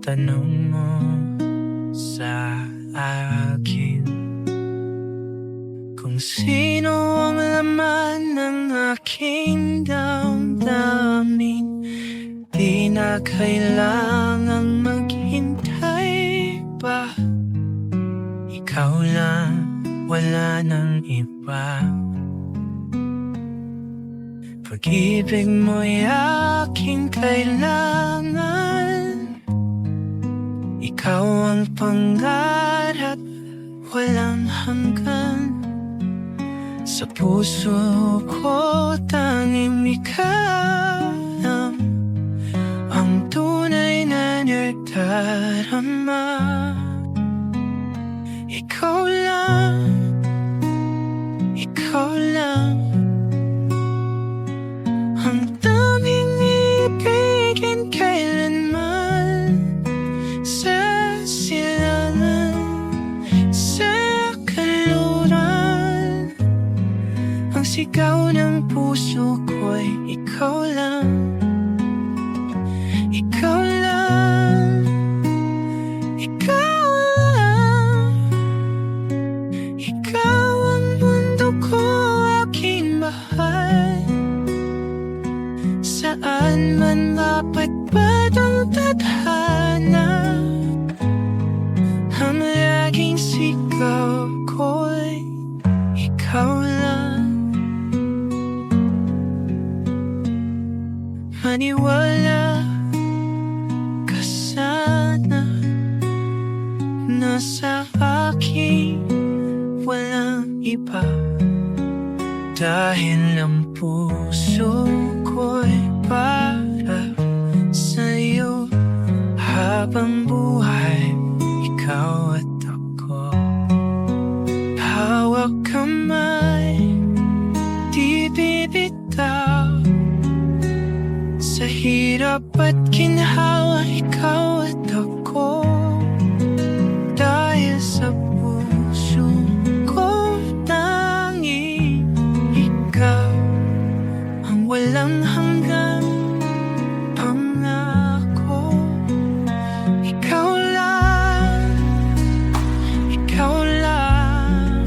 tanong mo sa akin kung sino ang laman ng aking damdamin. Di na kailangang maghintay pa, ikaw lang, wala nang iba. Pag-ibig mo'y aking kailangan, ikaw ang pangarap, walang hanggan. Sa puso ko tanging ikaw lang ang tunay na nagdarama. Ikaw lang, ikaw lang ang tanging ibigin kailanman. Sa silangan, sa kanluran, ang sigaw ng puso ko'y ikaw lang. Ikaw lang, ikaw lang. Ikaw ang mundo ko, aking mahal. Saan man mapadpad ang tadhana, ang laging sigaw ko'y ikaw lang. Maniwala ka sana na sa akin walang iba, dahil ang puso ko'y para sa'yo. Habang buhay, ikaw at ako, hawak kamay, di bibitaw. Sa hirap at ginhawa, ikaw at ako, dahil sa puso ko tanging ikaw ang walang hanggan pangako. Ikaw lang, ikaw lang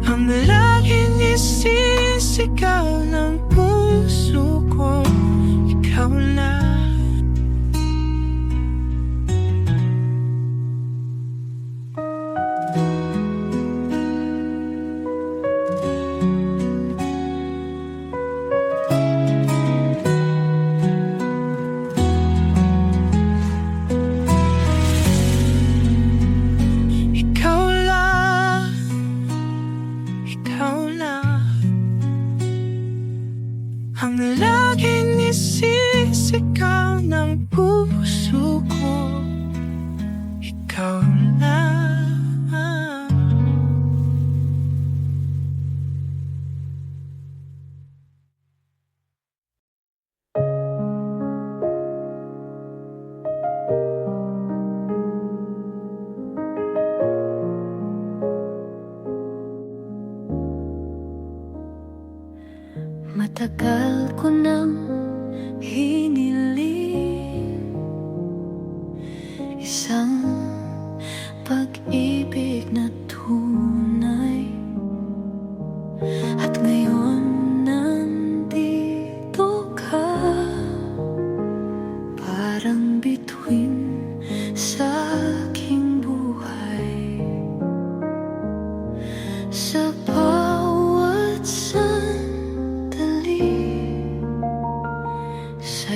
ang laging isisigaw ng puso ko. Ikaw lang. Ikaw lang, ikaw lang ang laging isisigaw ng puso ko. Ikaw lang. Matagal ko nang hiniling isang pag-ibig na tunay, at ngayon nandito ka, parang bituin sa aking buhay. Sa bawat sandali, sa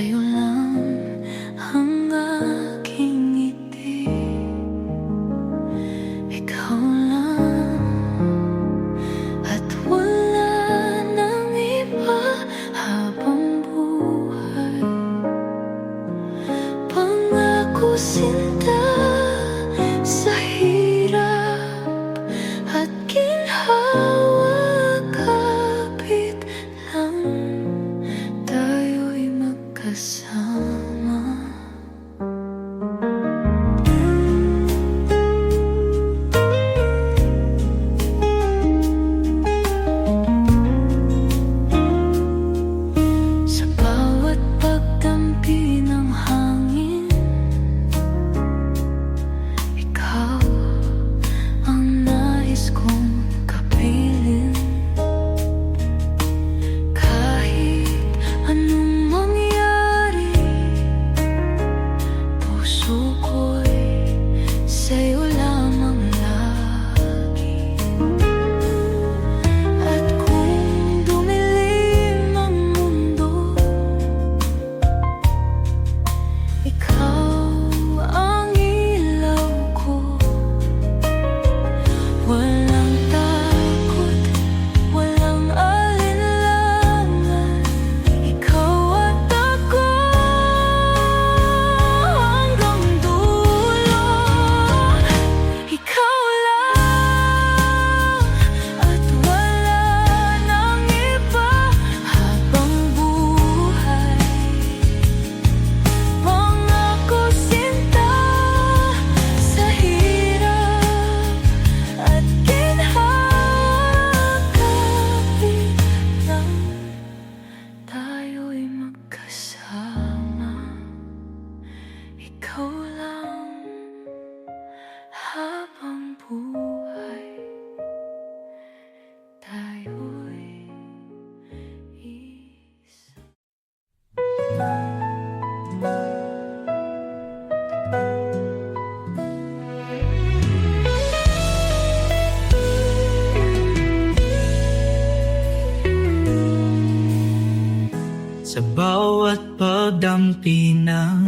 Sa bawat pagdampi ng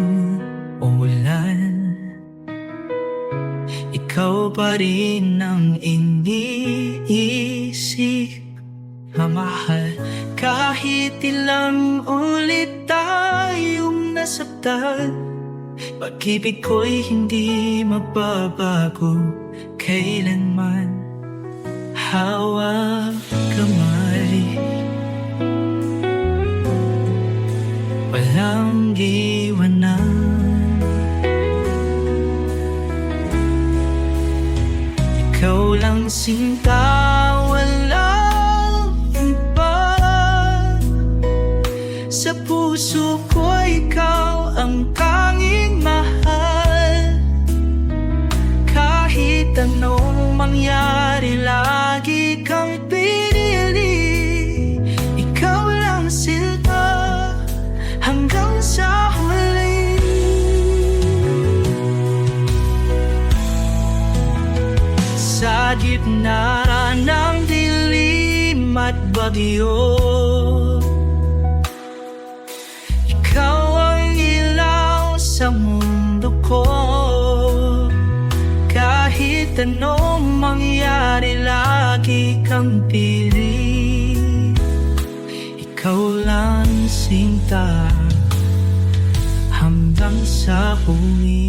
ulan, ikaw pa rin ang iniisip, mamahal. Kahit ilang ulit tayong nasaktan, pag-ibig ko'y hindi magbabago kailanman. Hawak kamay, walang iwanan. Ikaw lang sinta, walang iba. Sa puso ko ikaw ang tanging mahal. Kahit anong mangyari, lagi kang pinili. Ikaw lang sinta hanggang sa huli. Sa gitna ng dilim at bagyo, ikaw ang ilaw sa mundo ko. Kahit anong mangyari, lagi kang pili. Ikaw lang sinta hanggang sa huli.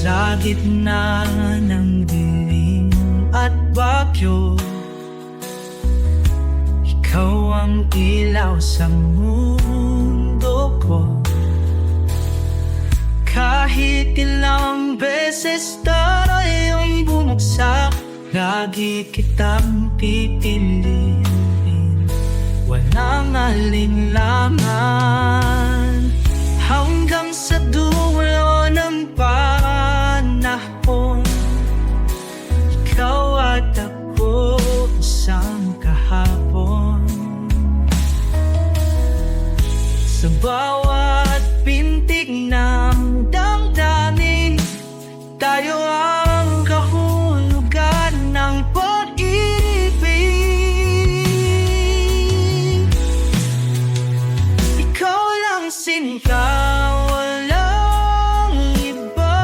Sa gitna ng dilim at bagyo, ikaw ang ilaw sa mundo ko. Kahit ilang beses tayong bumagsak, lagi kitang pipiliin. Walang alinlangan hanggang sa dulo ng panahon. Ikaw at ako isang kahapon. Sa bawat pintig ng damdamin, tayo ang kahulugan ng pag-ibig. Ikaw lang sinta, walang iba.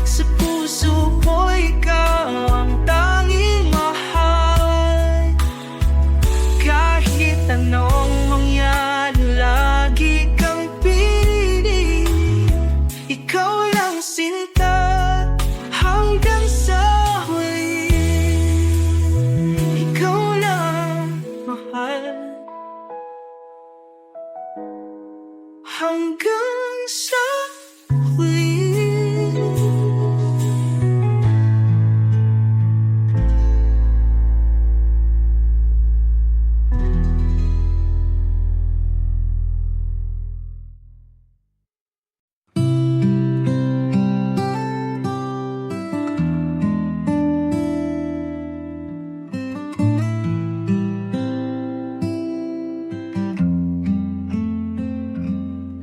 Sa puso ko ikaw ang tanging mahal. Kahit anong mangyari, lagi kang pinili. Ikaw lang sinta hanggang sa huli. Ikaw lang mahal hanggang sa huli.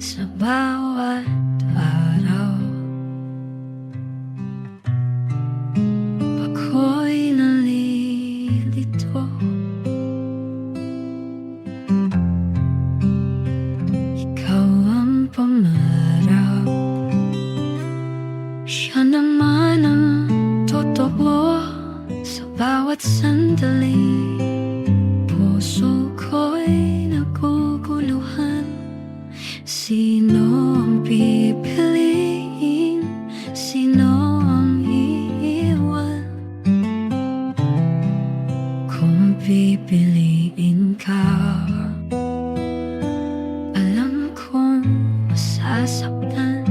Sa bawat araw, pag ako'y nalilito, ikaw ang pangarap. Siya naman ang totoo. Sa bawat sandali, puso ko'y naguguluhan. Sino ang pipiliin? Sino ang iiwan? Kung pipiliin ka, alam kong masasaktan.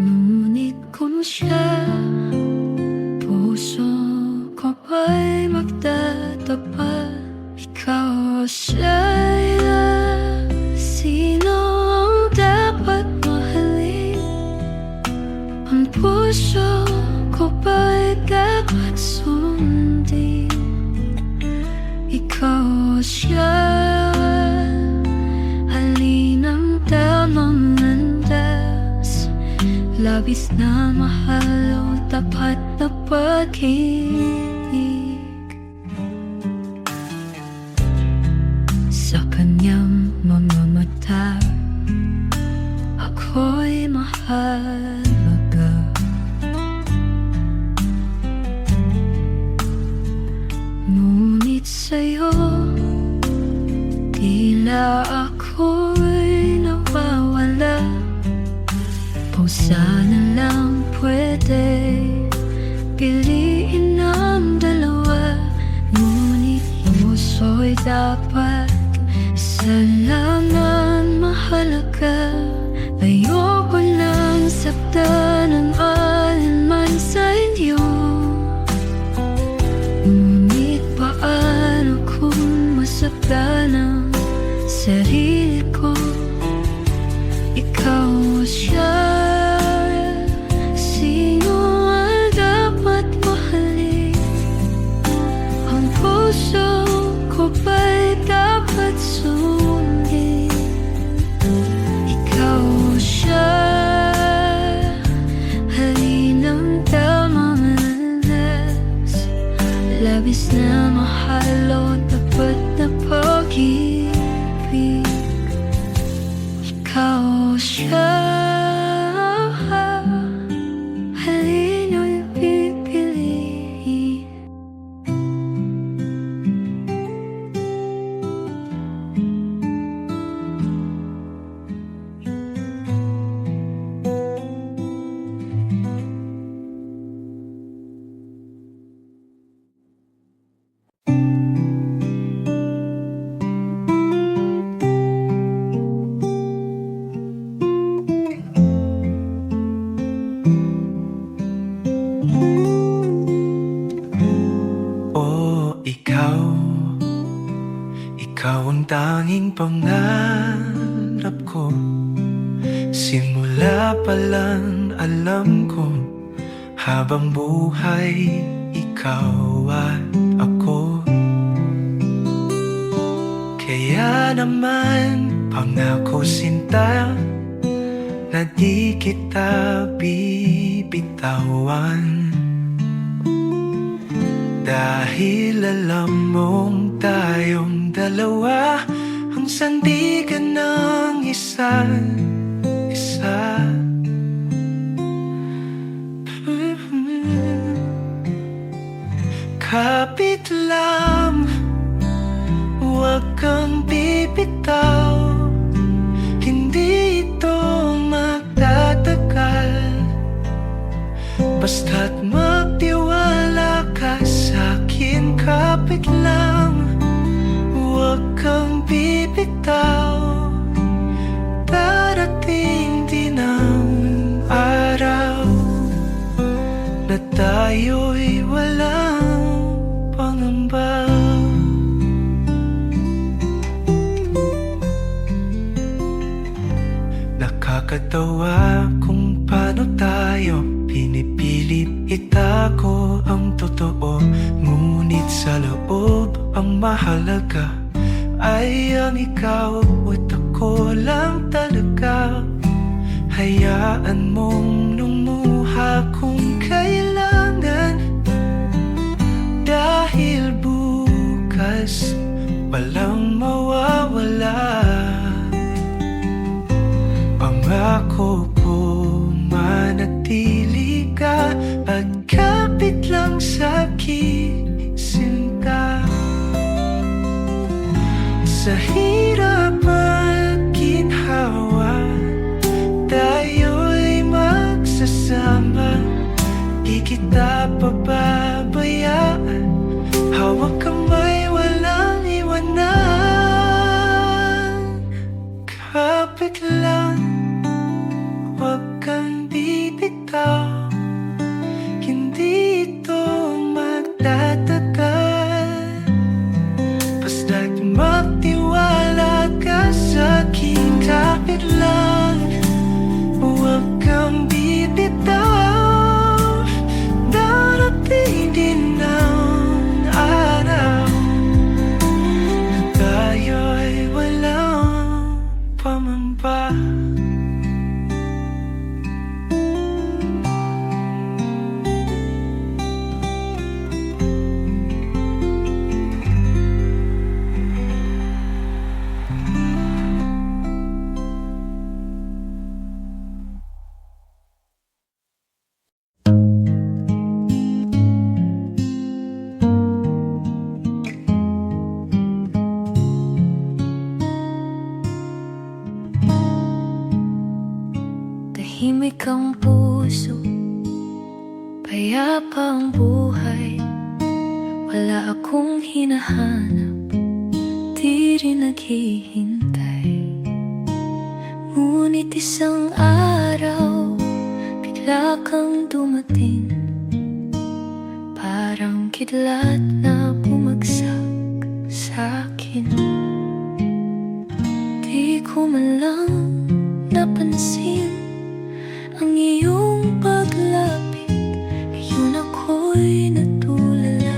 Ngunit kung siya, puso ko ba'y magtatapat? Ikaw o siya'y sino ang dapat mahalin? Ang puso ko ba'y dapat sundin? siya. Halinang damang landas, labis na mahal o tapat na pag-ibig. Sa kanyang mga mata, ako'y mahalaga. Ngunit sa'yo, tila ako'y nawawala. Kung sana lang pwede piliin ang dalawa, ngunit puso'y dapat kailangan mahalaga. Ayoko lang saktan ng alinman sa inyo, ngunit paano kung masaktan ang sarili ko? Ikaw o siya, sino ang dapat mahalin? Ang puso ko ba'y dapat sundin? Ikaw o siya, halinang damang landas, labis na mahal o tapat na pag-ibig. Ikaw o siya, halin o'y pipiliin. Ikaw ang tanging pangarap ko. Simula pa lang alam ko, habang buhay ikaw at ako. Kaya naman pangako sinta na di kita bibitawan, dahil alam mong tayong dalawa ang sandigan ng isa't isa. Kapit lang, huwag kang bibitaw, hindi ito magtatagal. Basta't magtiwala ka sa'kin, kapit lang, huwag kang bibitaw. Darating din ang araw na tayo'y walang pangamba. Nakakatawa kung paano tayo pinipilit itago ang totoo, ngunit sa loob ang mahalaga ay ang ikaw at ako lang talaga. Hayaan mong lumuha kung kailangan, dahil bukas walang mawawala. Pangako ko manatili ka, pagkapit lang sa'kin sinta. Sa hirap at ginhawa, tayo'y magsasama. Di kita pababayaan, hawak kamay walang iwanan. Kapit lang, Tahimik ang puso, payapa ang buhay. Wala akong hinahanap, di rin naghihintay. Ngunit isang araw, bigla kang dumating. Parang kidlat na bumagsak sa'kin. Di ko man lang napansin ang iyong paglapit. Ngayon ako'y natulala,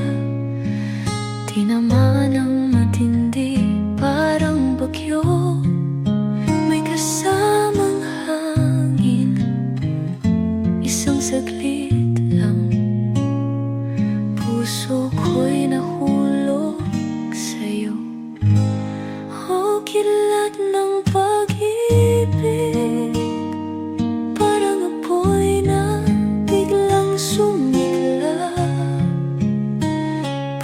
tinamaan ng matindi, parang bagyo. May kasamang hangin, isang saglit lang. Puso ko'y nahulog sa'yo. O kilat ng pag-ibig, parang apoy na biglang sumiklab.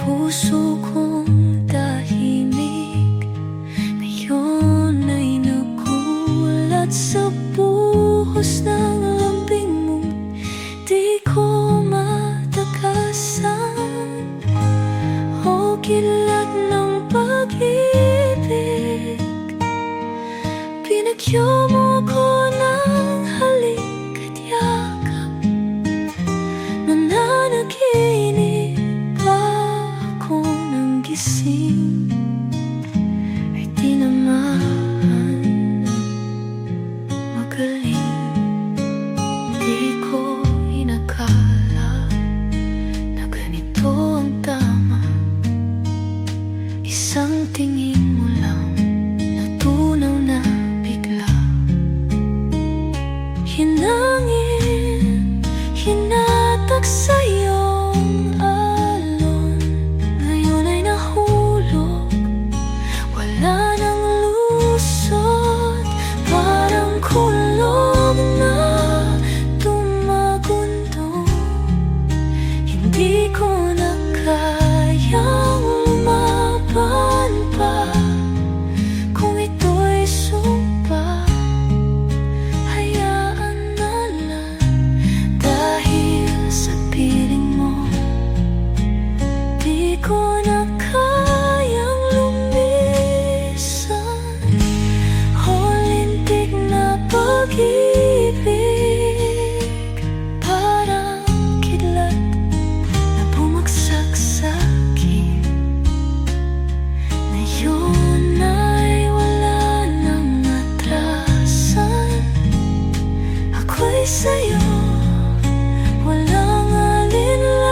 Puso kong tahimik ngayon ay nagulat sa buhos ng lambing mo. Di ko matakasan. O kilat ng pag-ibig, pinagyo mo ko ng halik at yakap. Nananaginip pa ako ng gising, ay tinamaan ng magaling. Di ko inakala na ganito ang tama. Isang tingin mo lang, natunaw na bigla. Hinangin, hinatag sa iyong alon. Ngayon ay nahulog, wala nang lusot. Parang kulog na tumagundong. Hindi ko na kayang lumaban pa. Kung ito'y sumpa, hayaan na lang. Dahil sa piling mo, di ko na kayang lumisan. O lintik na pag-ibig, parang kidlat na bumagsak sa'kin. Ngayon ay wala nang atrasan. Ako'y sa'yo, walang alinlangan.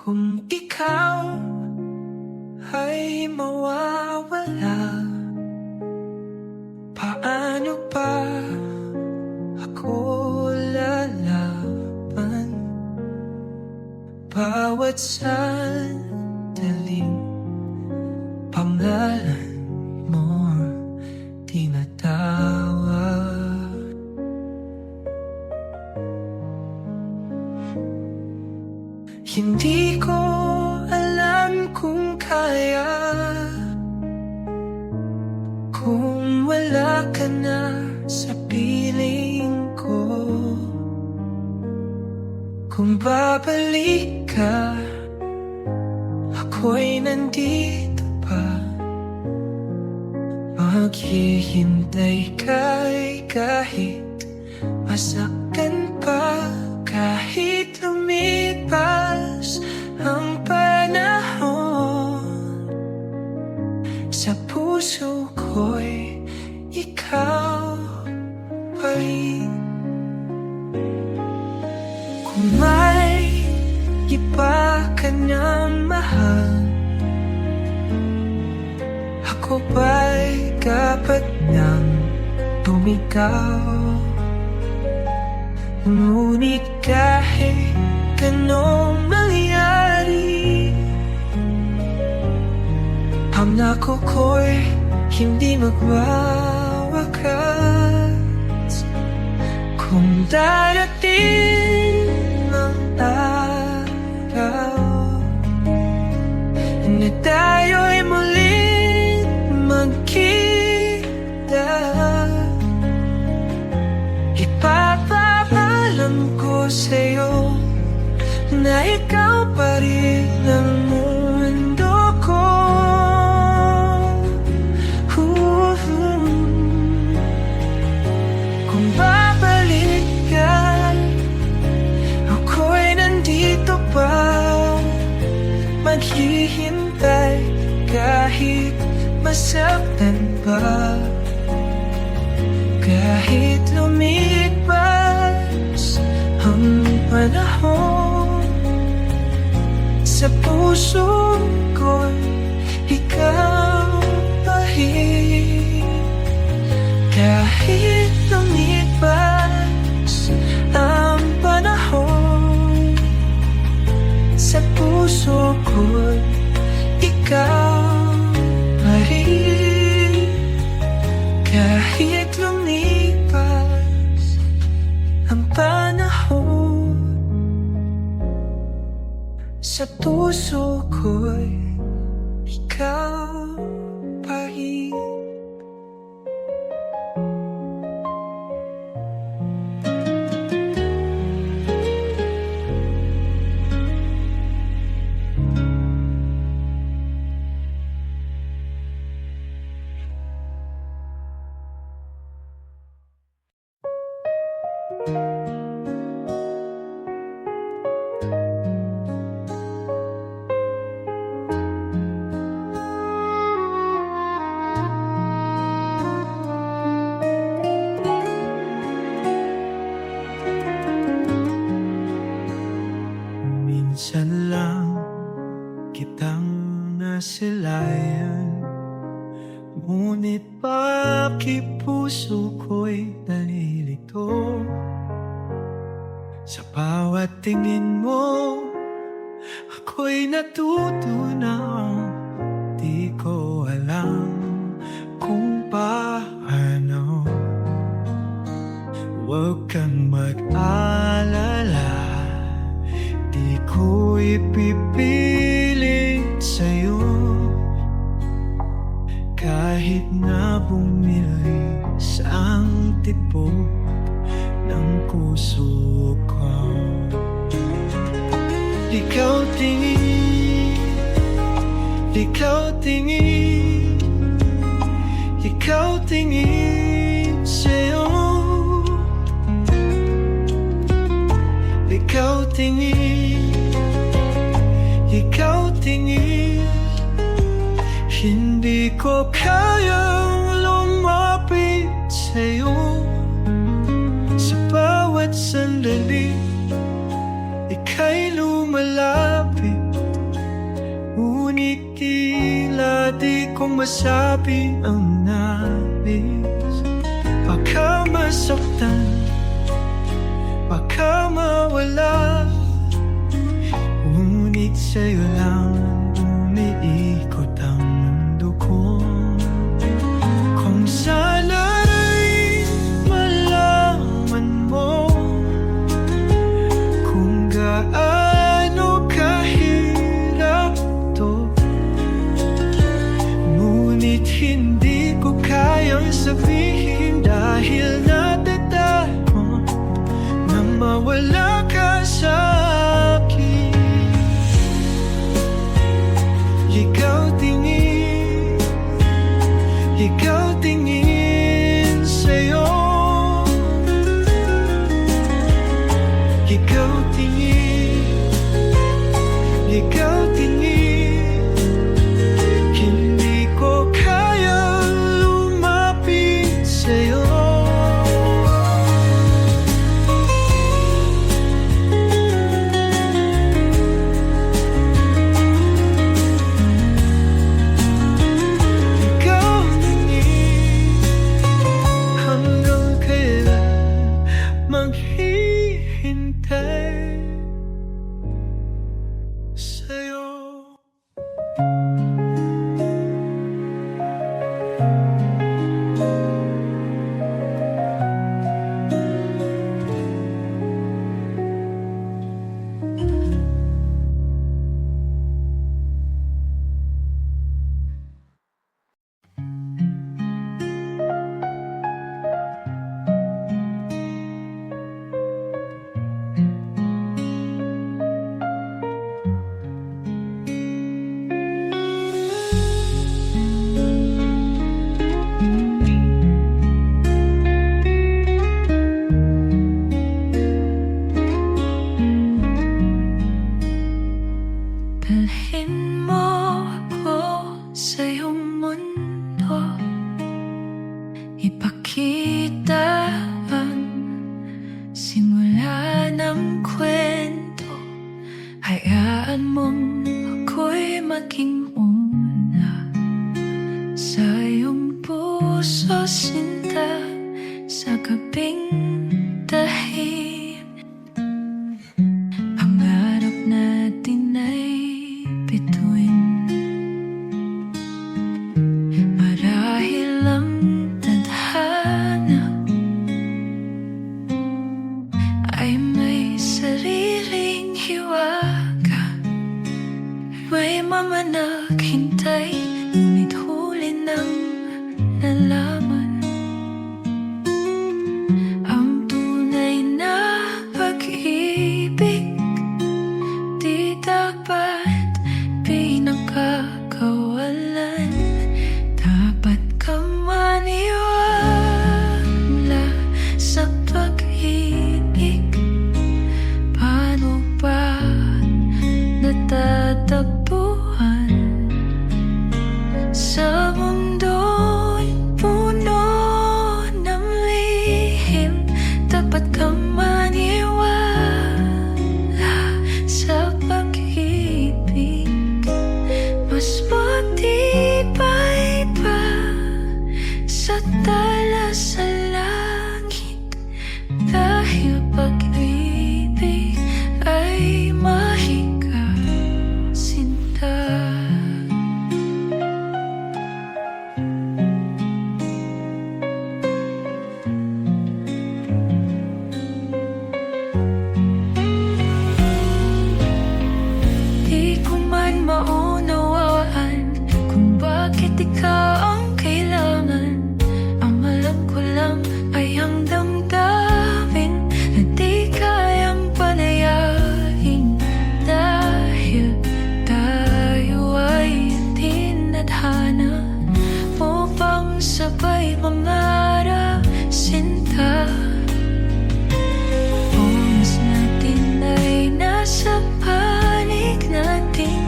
Kung ikaw ay mawawala, paano pa ako lalaban? Bawat sandaling pangalan mo tinatawag. Hindi ko alam kung kaya, kung wala ka na sa piling ko. Kung babalik ka, ako'y nandito pa. Maghihintay ka'y kahit masaktan pa. Kahit lumipas ang panahon, Sa puso ko'y ikaw pa rin. Kung may iba ka na mahal, ako ba'y dapat nang tumigaw? Ngunit kahit anong mangyari, pangako ko'y hindi magwawakas. Kung darating ang araw na tayo'y muling magkita, ipapaalam ko sa'yo na ikaw pa rin ang mundo ko. Kung babalik ka, ako'y nandito pa, maghihintay kahit masaktan pa, kahit lumipas ang panahon. Sa puso ko'y ikaw pa rin, kahit lumipas ang panahon. Sa puso ko'y ikaw pa rin, kahit lumipas ang panahon. Sa puso ko'y ikaw pa rin. Minsan lang kitang nasilayan, ngunit bakit puso ko'y nalilito? Sa bawat tingin mo, ako'y natutunaw. Di ko alam kung paano. Huwag kang mag-alala, di ko ipipilit sa'yo. Kahit na bumilis ang tibok ng puso ko, ikaw tingin, ikaw tingin, ikaw tingin sa'yo. Ikaw tingin, ikaw tingin, hindi ko kayang lumapit sa'yo. Sa bawat sandali, ika'y lumalapit, ngunit tila di kong masabi ang nais. Baka masaktan, baka mawala, ngunit sa'yo lang umiikot ang mundo ko. Kung sana'y malaman mo kung gaano kahirap to, ngunit hindi ko kayang sabihin dahil natatakot na mawala ka sa akin. Ikaw tingin, ikaw tingin sa'yo. Ikaw tingin, ikaw tingin, hindi ko kaya mundo, ipakita ang simula ng kwento. Hayaan mong ako'y maging una sa iyong puso, sinta, sa gabing dahil pangarap natin ay bituin. Marahil ang tadhana ay may sariling hiwaga, may mga naghintay, ngunit huli nang nalaman ang tunay na pag-ibig. Di dapat pinagkakawalan, dapat ka maniwala sa pag-ibig. Paano ba natatagpuan sa mundo'y puno ng lihim? Dapat ka maniwala sa pag-ibig. Mas matibay pa sa tala sa langit, dahil pag-ibig ay mahika, sinta. Di ko man maunawaan kung bakit ikaw ang kailangan. Ang alam ko lang ay ang damdamin na di kayang palayain, dahil tayo ay tinadhana upang sabay mangarap, sinta. Oras natin ay nasa panig natin,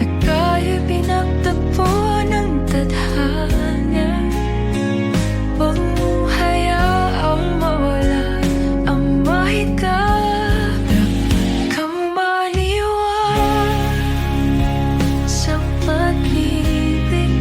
at tayo'y pinagtagpo ng tadhana. Huwag mong hayaang mawala ang mahika. Dapat kang maniwala sa pag-ibig.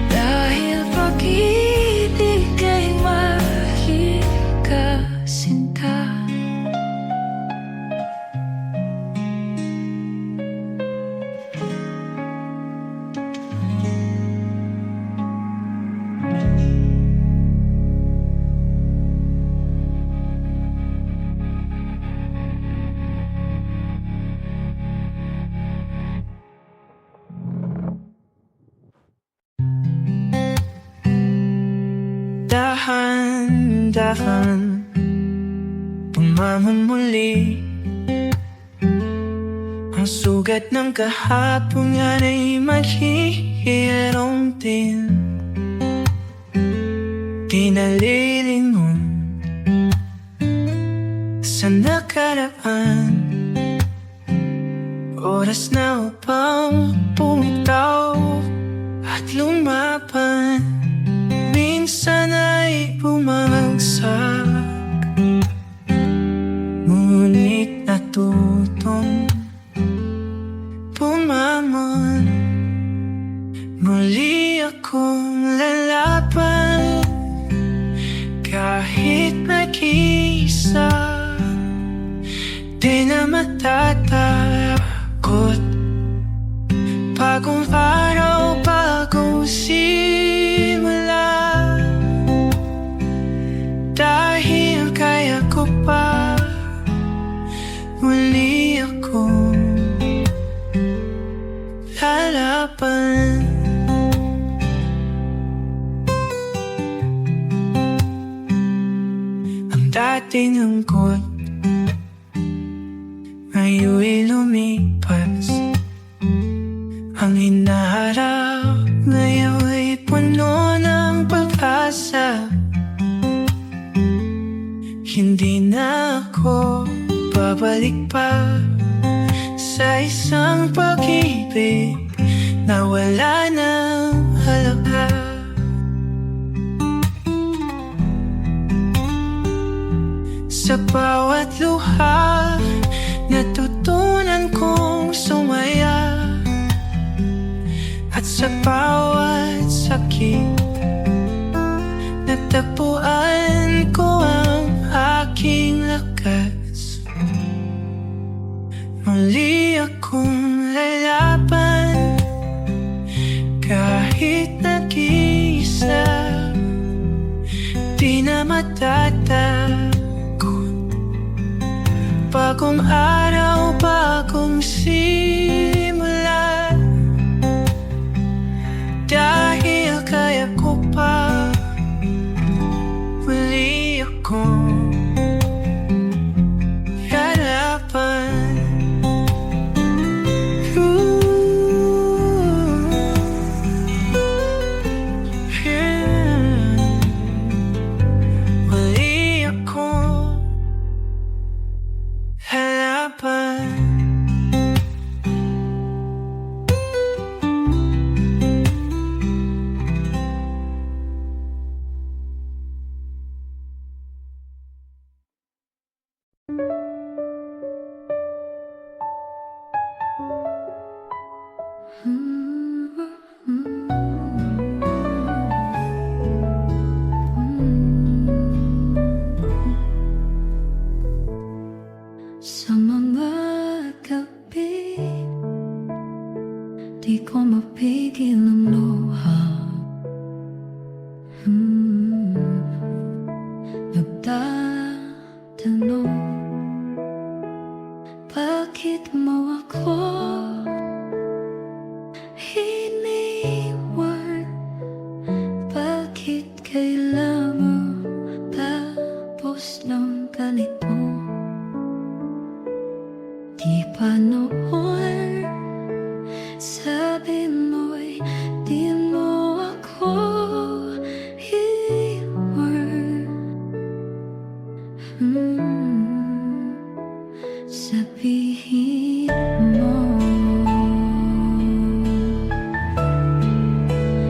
Dahil pag-ibig ay mahika, sinta. Dahan-dahan pumamamuli, ang sugat ng kahapon nga ay maghihirong din. Di nalilingon sa nakaraan, oras na upang bumitaw at lumaban. Minsan ay bumagsak, ngunit natutong bumangon. Muli akong lalaban, kahit mag-isa. Di na matatakot, bagong araw, bagong simula. Dahil kaya ko pa, muli akong lalaban. Ang dating lungkot ngayon'y lumipas, ang hinaharap ngayon'y puno ng pag-asa. Hindi na ako babalik pa sa isang pag-ibig na wala ng halaga. Sa bawat luha, natutunan kong sumaya. At sa bawat sakit, natagpuan ko ang aking lakas. Muli akong lalaban kahit nag-iisa. Di na matatakot. Bagong araw, bagong simula. Dahil kaya ko pa muli akong harapan. Muli akong harapan. Sa mga gabi, di ko mapigil ang luha. Nagtatanong, bakit mo ako iniwan? Bakit kailangan tapos ng ganito? Di pa noon, sabi mo'y di mo ako iwan. Sabihin mo,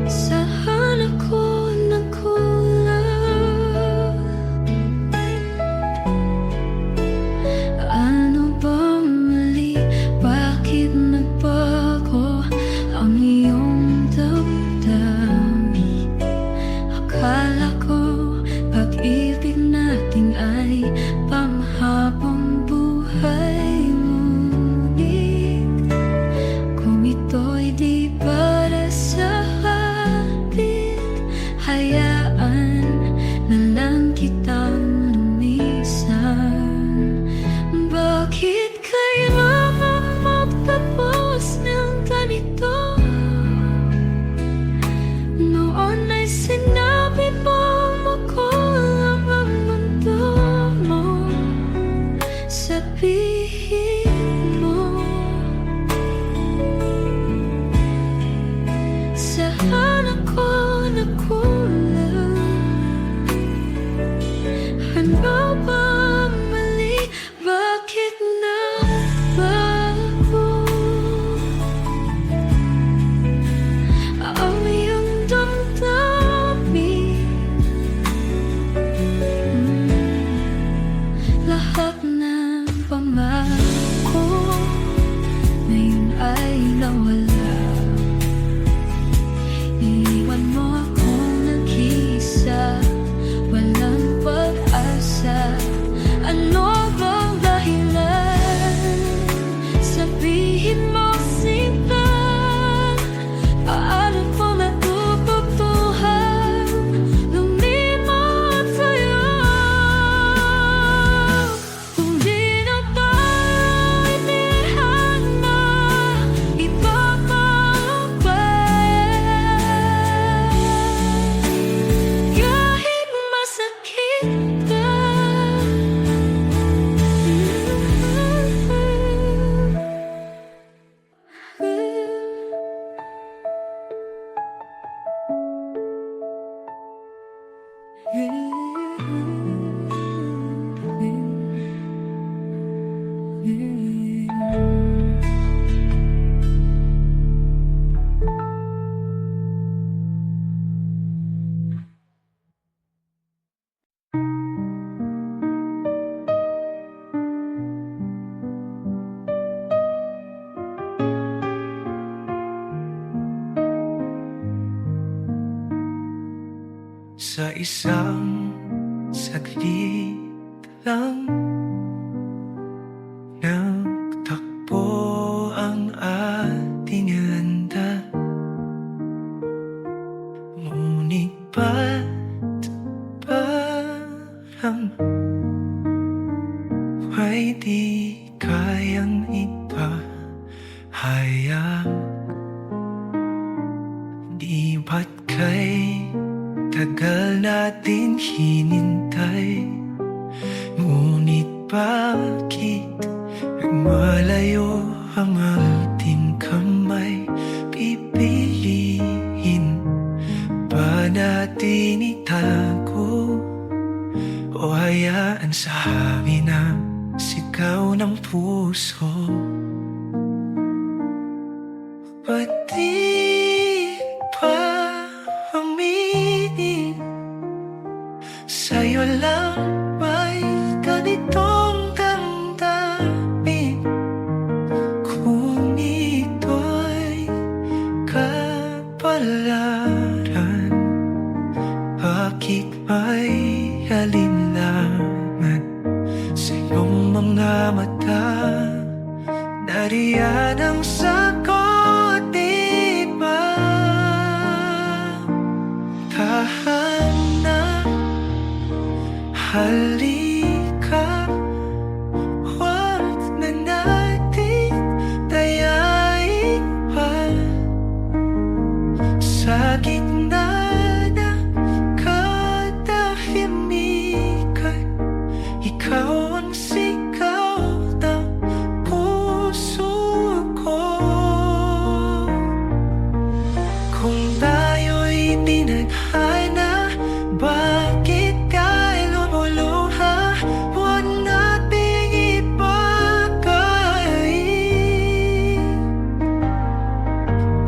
saan ako nagkulang? Ano bang mali? Bakit nagbago ang iyong damdamin? Akala ko pag-ibig natin ay panghabang buhay. Ngunit kung ito'y di para sa atin, hayaan na lang kitang lumisan. Bakit kailangan magtapos ng ganito? Noon ay sinabi mo makulang ang mundo mo. Sabihin mo, saan ako nagkulang? Ano ba mali? Bakit nagbago ang iyong damdamin? Lahat ng pangako ngayon ay nawala. Iniwan mo akong nag-iisa, walang pag-asa. Ano bang dahilan? Sabihin mo sinta, paano ko natututuhan lumimot sa'yo? Kung di na tayo Sa isang saglit lang nagtakbo ang ating landas. Ngunit ba't parang may di kayang ipahayag? Di ba't kay tagal natin hinintay? Ngunit bakit nagmalayo ang ating kamay? Pipiliin ba natin itago o hayaan sa hangin ang sigaw ng puso? Ba't di pa aminin sa'yo lang may ganitong damdamin? Kung ito'y kapalaran, bakit may alinlangan sa iyong mga mata? Nariyan ang sagot, di ba? Tahanan, halika, huwag na natin dayain pa. Sa gitna ng katahimikan, ikaw ang sigaw ng puso ko. Kung tayo'y tinadhana, bakit ka'y lumuluha? Huwag nating ipagay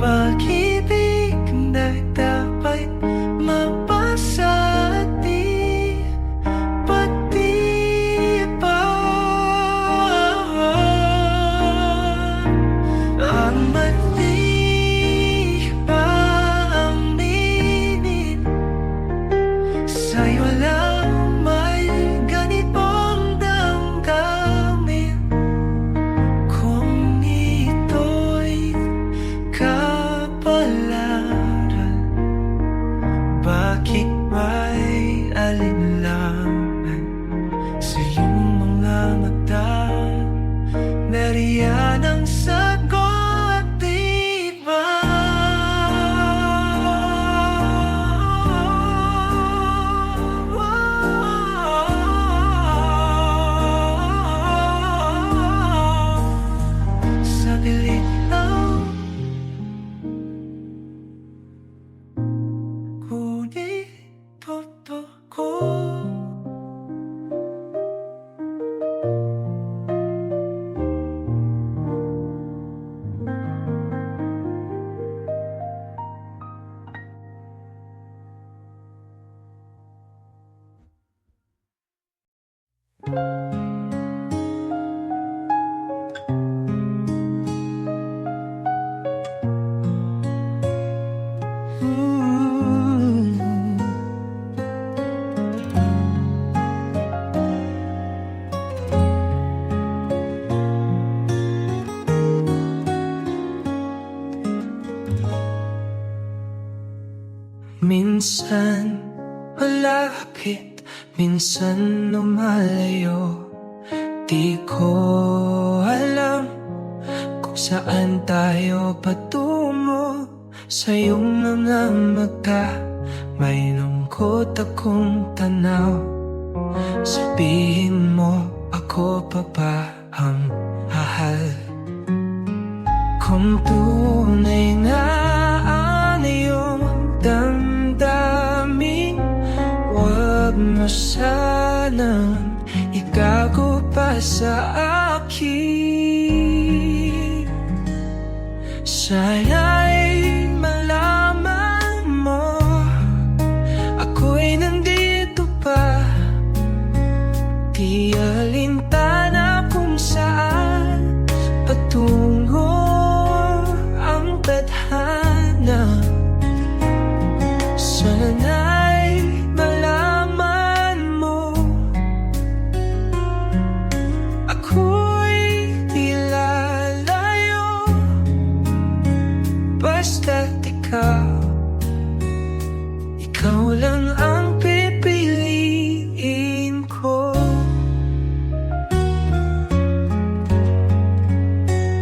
pag-ibig na dapat mapasa at di pati pa. Ang mali ba aminin sa'yo lang may ganitong damdamin? Kung ito'y kapalaran, bakit may alinlangan sa iyong mga mata? Nariyan ang sagot, di ba? Sa pilit lang, ngunit totoo. Minsan malapit, minsan lumalayo. Di ko alam kung saan tayo patungo. Sa iyong mga mata may lungkot akong tanaw. Sabihin mo ako pa ba ang mahal? Kung tunay nga ang iyong damdamin, huwag mo sanang ikago pa sa akin. pag-ibig. Sana'y malaman mo, ako'y nandito pa. Di alintana kung saan patungo ang tadhana. Sana'y malaman mo, ako'y di lalayo, basta't ikaw lang ang pipiliin ko.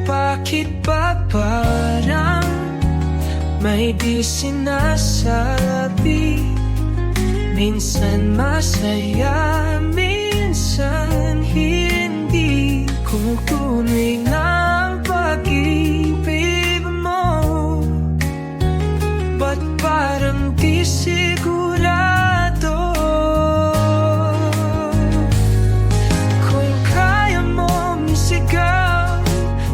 Bakit ba parang may di sinasabi? Minsan masaya, minsan hindi. Kung tunay na ang pag-ibig mo, ba't parang di sigurado? Kung kaya mong isigaw,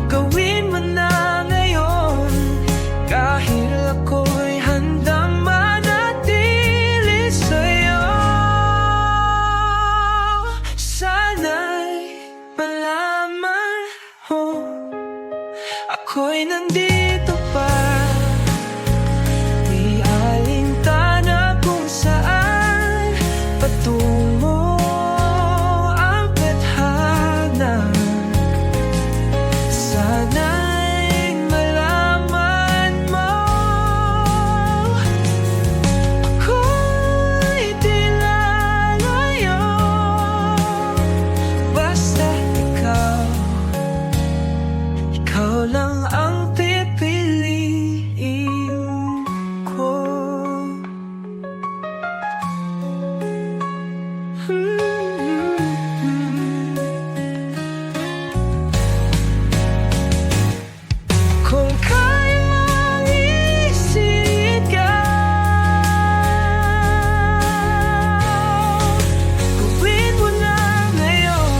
gawin mo na ngayon. Kahit ako'y handang manatili sa'yo. Sana'y malaman mo, ako'y nandito pa. Di alintana kung saan patungo ang tadhana. Sana'y malaman mo, ako'y di lalayo, basta ikaw lang ang pipiliin ko. Kung kaya mong isigaw, gawin mo na ngayon.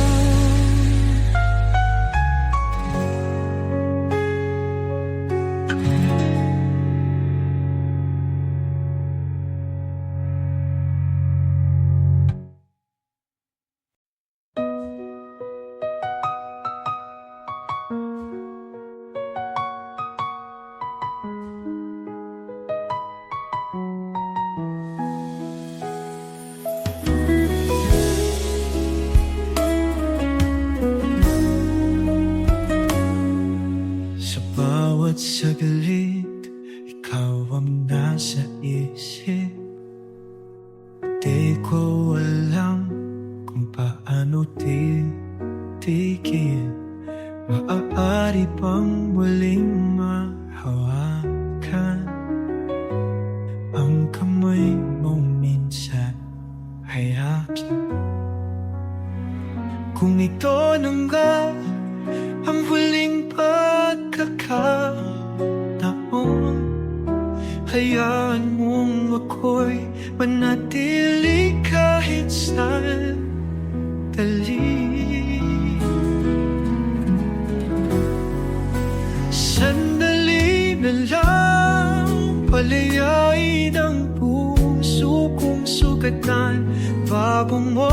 Sa bawat saglit, ikaw ang nasa isip. Di ko alam kung paano titigil. Maaari bang muling mahawakan ang kamay mo minsan ay akin? Kung ito na nga ang huling pagkakataon, hayaan mong ako'y manatili kahit sandali. Sandali na lang, palayain ang puso kong sugatan bago mo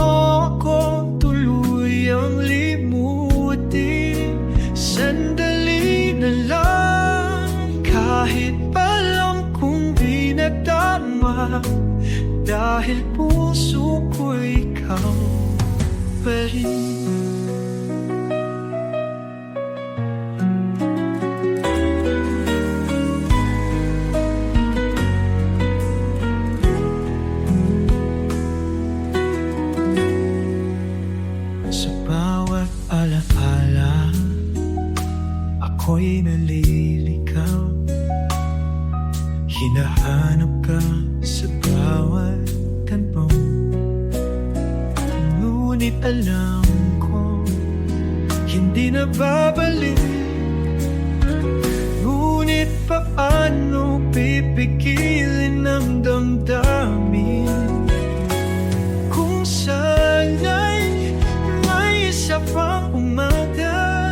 ako tuluyang limutin. Sandali na lang, kahit pa lang kung di nadama, dahil puso ko ikaw pa rin. Sa bawat alaala, ako'y naliligaw. Hinahanap ka sa bawat tanong, ngunit alam ko hindi na babalik. Ngunit paano pipigilin ang damdamin kung sana'y may isa pang umaga?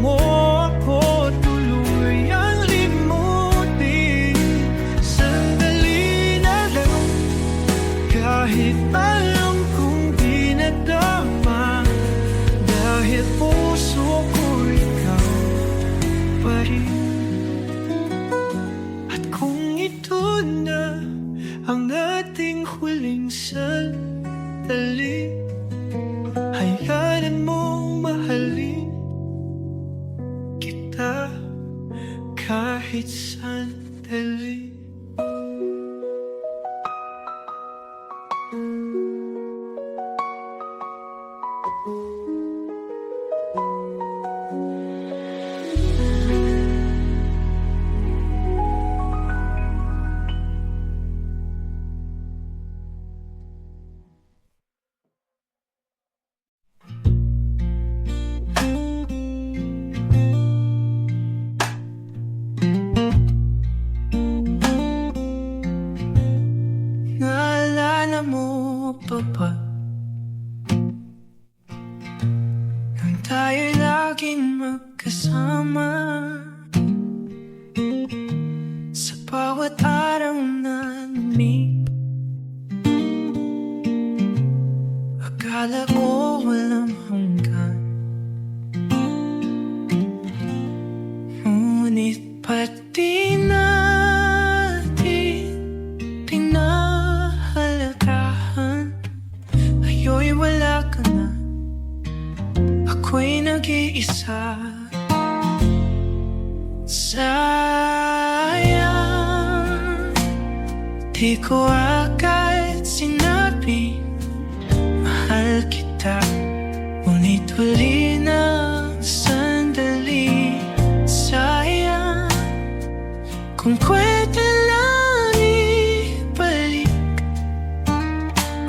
mo ako tuluyang limutin. Sandali na lang, kahit alam kong di nadama, dahil puso ko ikaw pa rin. At kung ito na ang ating huling sandali, hayaan mong mahalin kita kahit sandali. Naalala mo pa ba nang tayo'y laging magkasama sa bawat araw na lumig? Akala ko walang hanggan, ngunit pati natin pinahalagahan. Ngayon'y wala ka na, ako'y nag-iisa. Sayang, di ko agad sinabi mahal kita, ngunit huli ng sandali. Sayang, kung pwede lang ibalik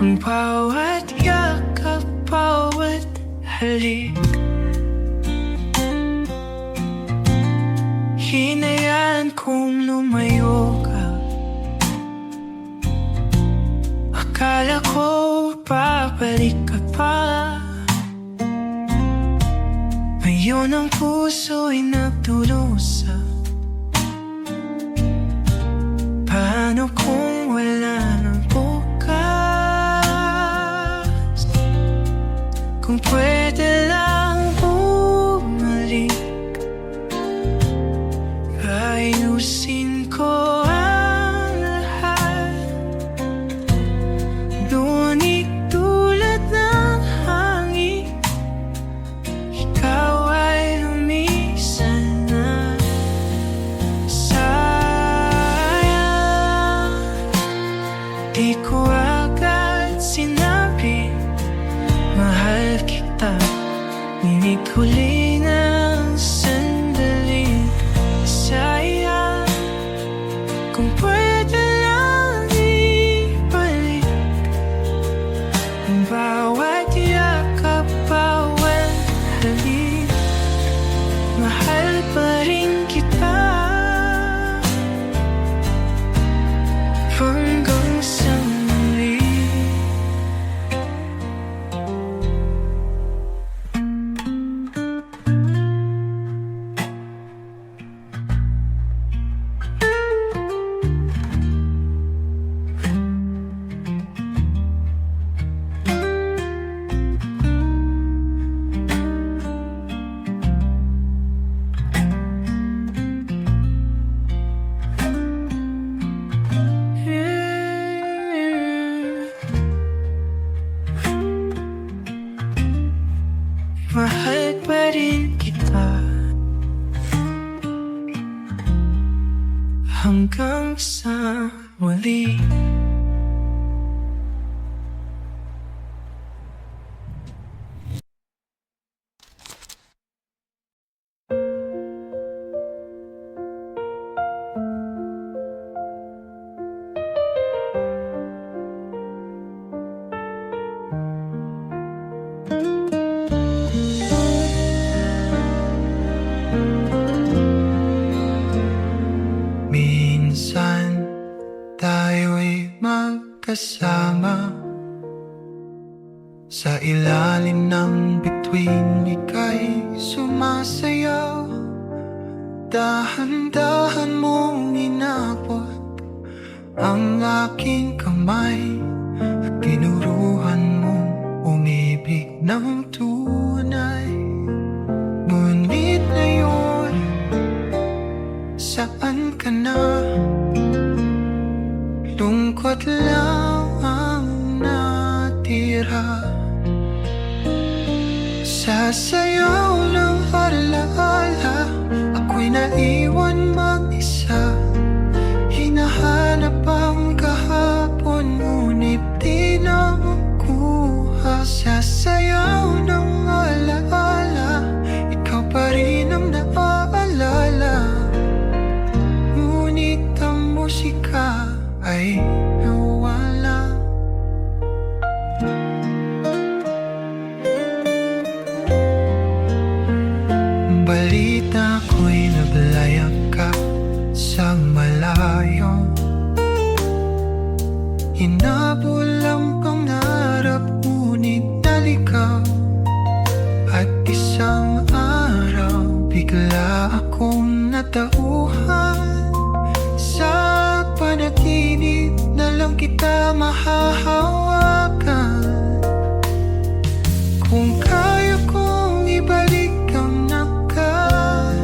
ang bawat yakap, bawat halik. Hinayaan kong lumayo ka, akala ko babalik ka pa. Ngayon ang puso'y nagdurusa. Paano kung wala ng bukas? Kung pwede lang bumalik, ayusin ko ang lahat. Ngunit tulad ng hangin, ikaw ay lumisan na. Sayang, di ko agad sinabi mahal kita, ngunit huli ng sandali. Sayang, kung pwede lang ibalik ang bawat yakap, bawat halik. Mahal pa rin kita hanggang sa muli. Mahal pa rin kita hanggang sa muli. Minsan tayo'y magkasama sa ilalim ng bituin, ika'y sumasaya. Dahan-dahan mong inabot ang aking kamay at tinuruan mong umibig ng tunay. Ngunit ngayon, saan ka na? Lungkot lang ang natira. Sa sayaw ng alaala, ako'y naiwan mag-isa. Hinahanap ang kahapon, ngunit di na makuha. Sa sayaw ng alaala, ikaw pa rin ang naaalala. Ngunit ang musika ay nawala. Balita ko'y naglayag ka sa malayo. Hinabol ang pangarap, ngunit naligaw. At isang araw, bigla akong natauhan. Sa panaginip na lang kita mahahawakan. Kung kaya kong ibalik ang nakaraan,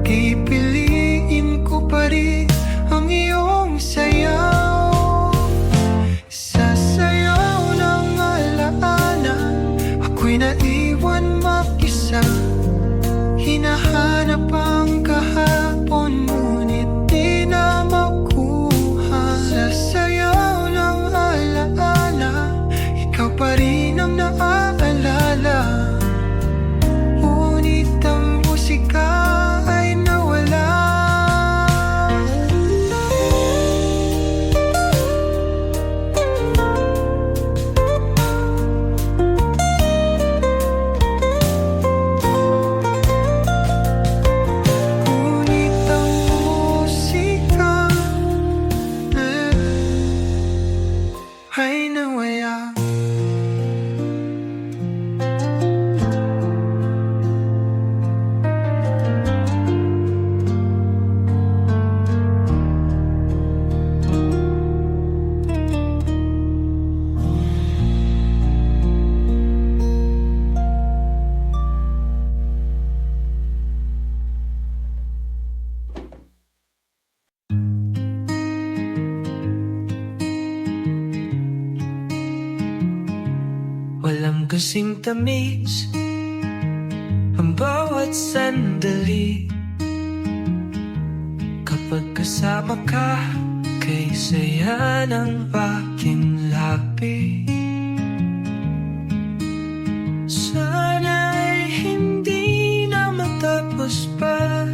pipiliin ko pa rin ang iyong sayaw. Sa sayaw ng alaala, ako'y naiwan mag-isa. Hinahanap ang kahapon, ngunit di na makuha. Sa sayaw ng alaala, ikaw pa rin ang naaalala. Ngunit ang musika ay nawala. Ngunit ang musika ay nawala. Walang kasing tamis ang bawat sandali. Kapag kasama ka, kay saya ng aking labi. Sana'y hindi na matapos pa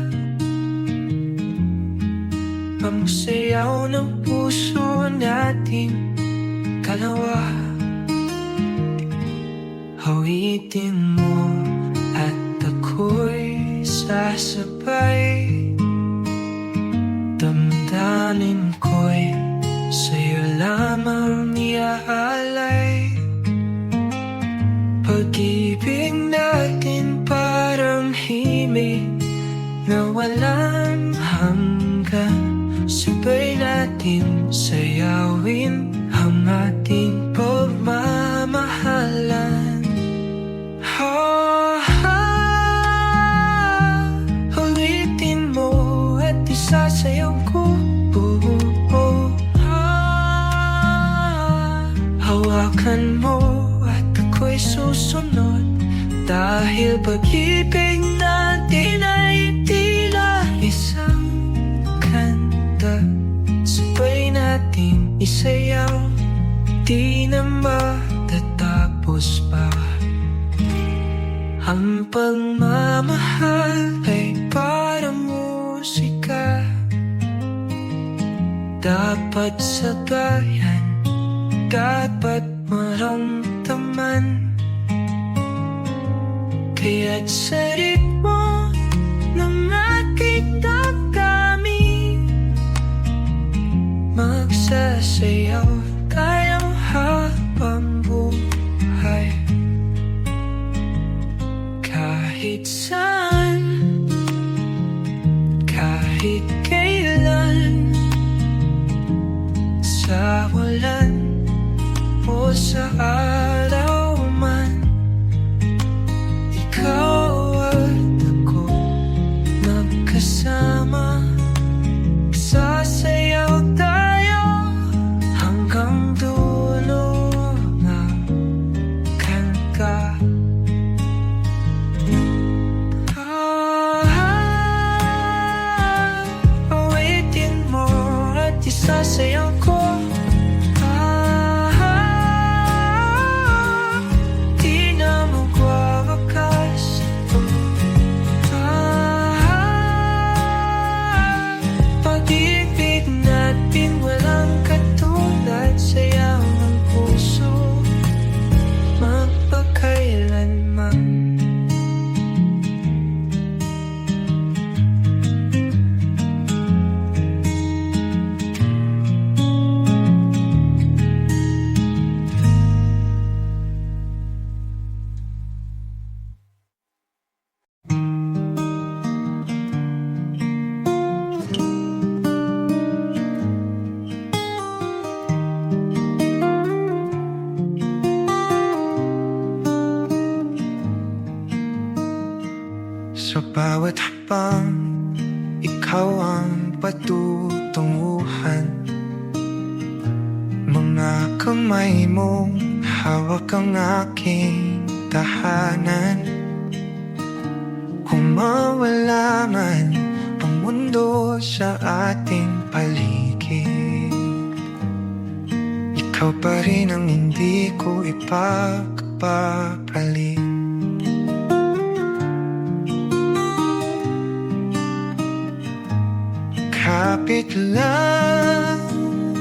ang sayaw ng puso natin kalawa. Awitin mo at ako'y sasabay. Damdamin ko'y sa'yo lamang iaalay. Pag-ibig natin parang himig na walang hanggan. Sabay natin sayawin ang ating pagmamahalan. Ulitin mo at isasayaw ko. Hawakan mo at ako'y susunod. Dahil pag-ibig natin ay tila isang kanta. Sabay natin isayaw, di na matatapos pa. Ang pagmamahal ay parang musika, dapat sagayan, dapat maramdaman. Kaya't sa ritmo ng aking damdamin, magsasayaw tayong habang buhay. Kahit saan Sa bawat hakbang, ikaw ang patutunguhan. Mga kamay mong hawak ang aking tahanan. Kung mawala man ang mundo sa ating paligid, ikaw pa rin ang hindi ko ipagpapalit. Kapit lang,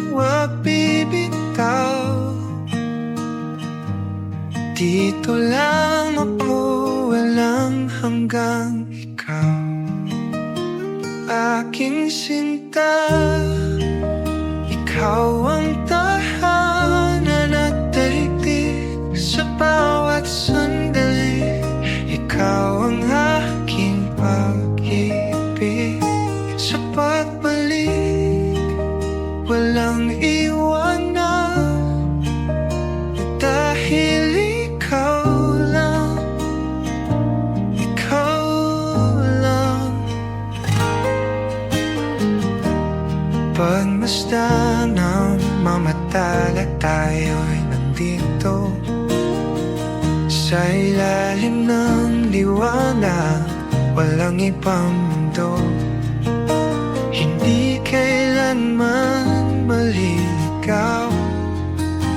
wag bibitaw. Dito lang ako, walang hanggang ikaw. Aking sinta, ikaw ang tahanan at daigdig sa bawat sandali. Ikaw ang aking pag-ibig. Sa pagbalik, walang iwanan, dahil ikaw lang, ikaw lang. Pagmasdan ng mamatala, tayo'y nandito sa ilalim ng liwanag, walang ibang mundo. Hindi kailanman maligaw,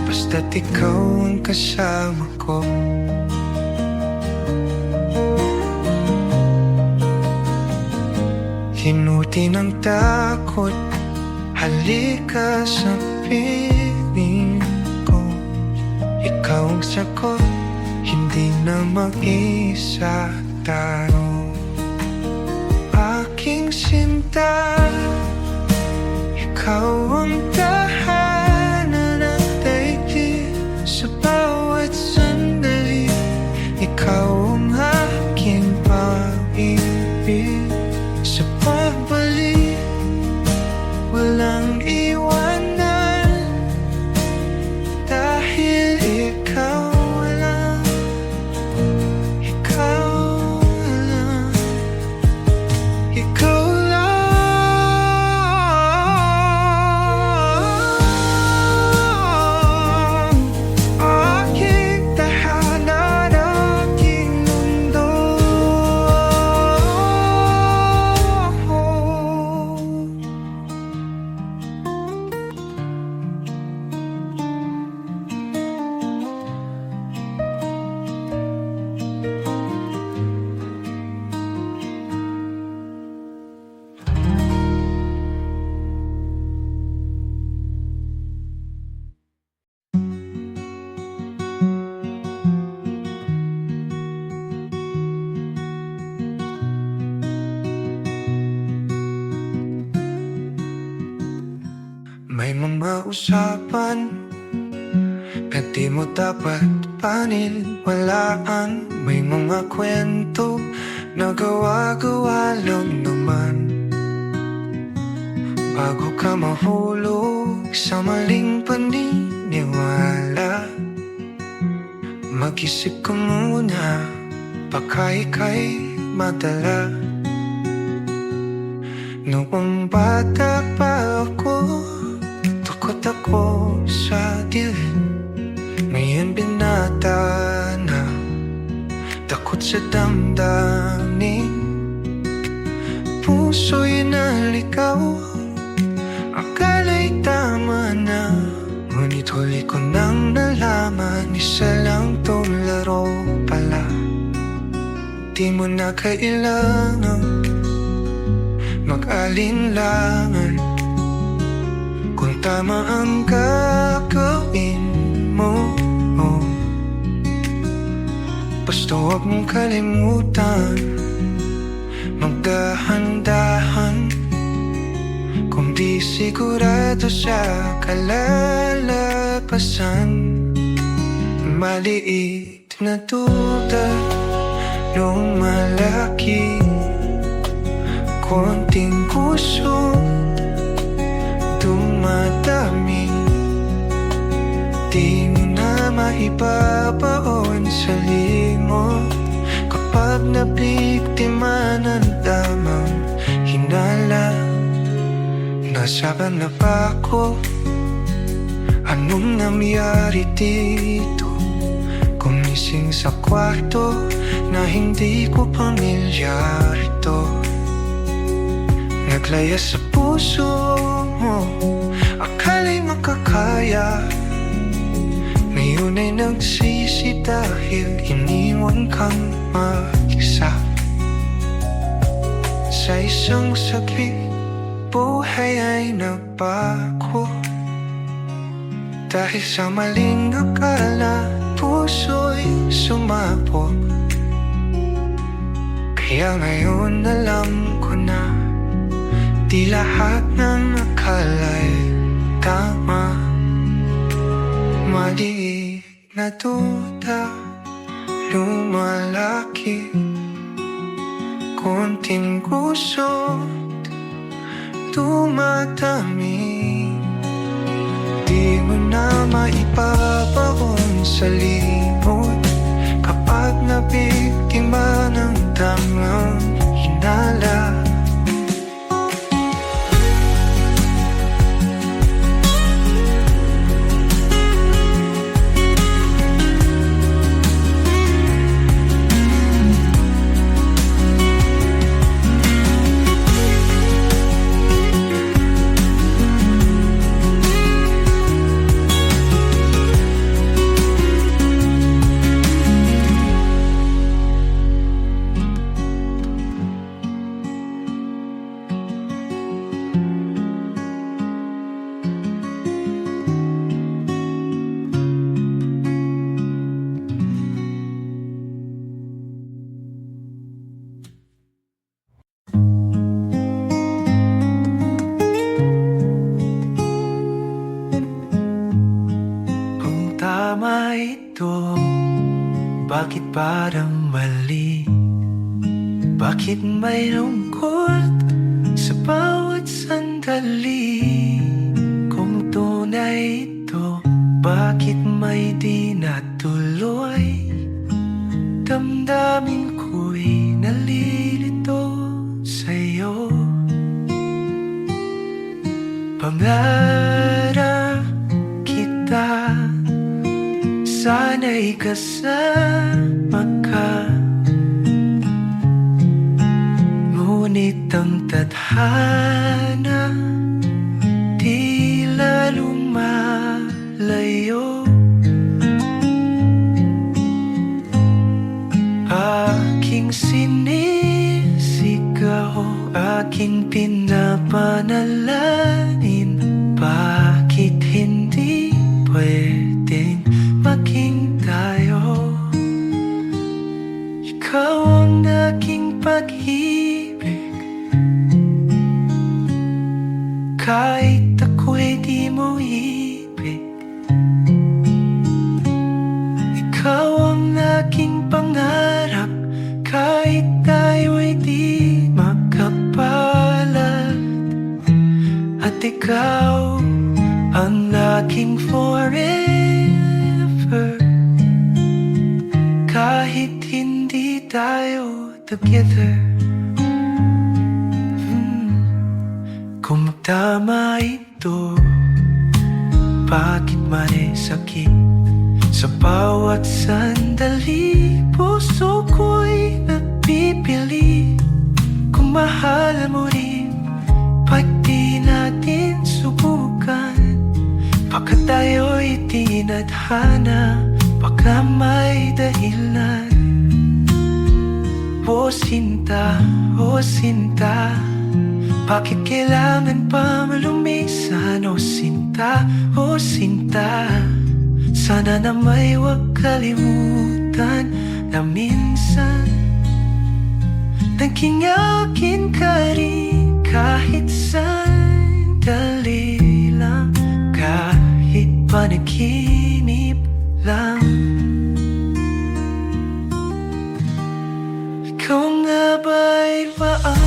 basta't ikaw ang kasama ko. Hinuti ng takot, halika sa piling ko. Ikaw ang sagot, hindi na mag-isa tayo. Aking sinta, ikaw ang tahanan at daigdig sa bawat sandali. Ikaw ang aking pag-ibig. Sa pagbalik, walang iwanan, dahil ikaw lang, ikaw lang, ikaw lang. Aking tahanan, aking mundo. May mga usapan na di mo dapat paniniwalaan. May mga kwento na gawa-gawa lang naman. Bago ka mahulog sa maling paniniwala, mag-isip ka muna, baka ika'y madala. Noong bata pa ako, takot ako sa dilim. Ngayon binata na, takot sa damdamin. Puso'y naligaw, akala'y tama na. Ngunit huli ko nang nalaman, isa lang tong laro pala. Di mo na kailangan mag-alinlangan kung tama ang gagawin mo. Basta huwag mong kalimutan, magdahan-dahan. Kung di sigurado sa kalalabasan, maliit na duda nung malaki. Konting puso dumadami, di mo na maibabaon sa limot. Kapag Kapag nabiktima ng damang hinala, nasaban na ba ako? Anong nangyari dito? Gumising sa kwarto na hindi ko pamilyar ito. Naglaya sa puso mo, akala'y makakaya. Ngayon ay nagsisi dahil iniwan kang mag-isa. Sa isang saglit, buhay ay nagbago. Dahil sa maling akala, puso'y sumabog. Kaya ngayon alam ko na di lahat ng akala'y tama. Mali na duda lumalaki, konting gusot dumadami. Di mo na maipapaon sa limot kapag nabiktima ng damang hinala. Tama ito, bakit parang mali? Bakit may lungkot sa bawat sandali? Kung tunay ito, bakit may di natuloy? Damdamin ko'y nalilito sa'yo. Pangarap kita, sana'y kasama ka. Ngunit ang tadhana tila lumalayo. Aking sinisigaw, aking pinapanalangin, bakit hindi pwedeng maging tayo? Ikaw ang aking pag-ibig, kahit ako'y di mo ibig. Ikaw ang aking pangarap, kahit tayo'y di makapalad. At ikaw ang aking forever, kahit hindi tayo together. Kung tama ito, bakit may sakit sa bawat sandali? Puso ko'y napipili kung mahal mo rin, pag di natin subukan. Baka tayo'y tinadhana, baka may dahilan. O sinta, bakit kailangan pa malumisan? O sinta, sana na may huwag kalimutan na minsan naging akin ka rin, kahit sandali lang, kahit panaginip lang. Ikaw nga ba'y paan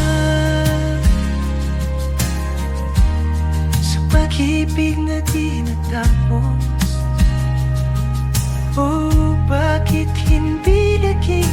sa pag-ibig na di natapos? O bakit hindi naging